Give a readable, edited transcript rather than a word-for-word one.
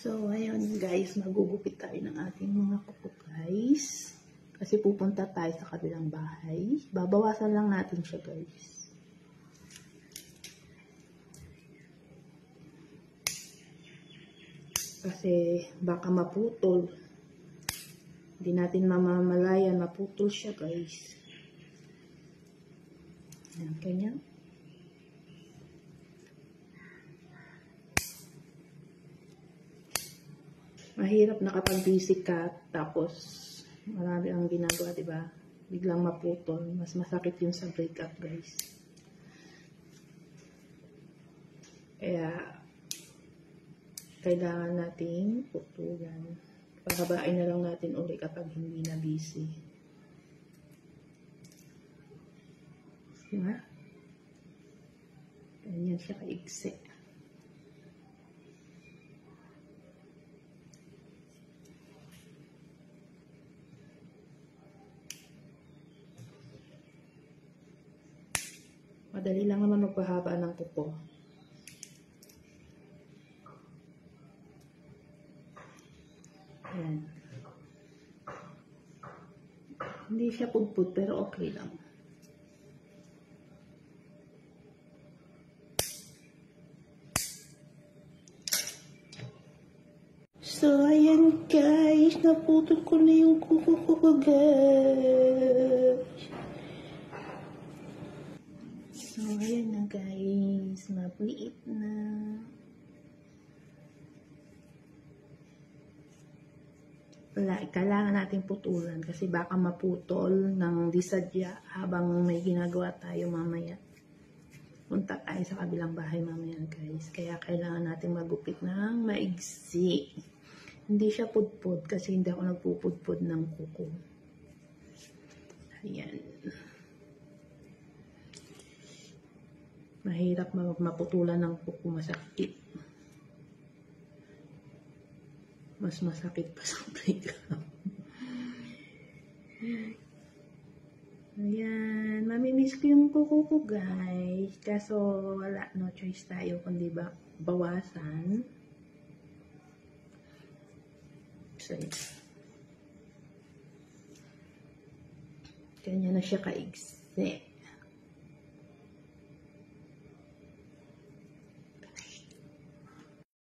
So, ayun guys, magugupit tayo ng ating mga kuko guys. Kasi pupunta tayo sa kabilang bahay. Babawasan lang natin siya guys. Kasi baka maputol. Hindi natin mamamalayan, maputol siya guys. Ayan, kanya. Mahirap na kapag busy ka, tapos marami ang ginagawa, diba? Biglang maputol. Mas masakit yun sa breakup, guys. Kaya, kailangan natin putulan. Pahabain na lang natin uli kapag hindi na busy. Diba? Ganyan siya kaigsi. Madali lang naman magpahaba ng kuko. Ayan. Hindi siya pudpud pero okay lang. So, ayan guys. Naputol ko na yung kuko ko guys. So, ayan na guys. Magliit na. Wala, kailangan natin putulan kasi baka maputol ng disadya habang may ginagawa tayo mamaya. Punta tayo sa kabilang bahay mamaya guys. Kaya kailangan natin magupit ng maigsi. Hindi siya pudpud kasi hindi ako nagpupudpud ng kuko. Ayan. Mahirap maputulan ng kuko, masakit. Mas masakit pa sa breakup. Ayan. Mamimiss ko yung kuko ko guys. Kaso wala, no choice tayo kundi ba bawasan. So, kanya na siya kaigsi.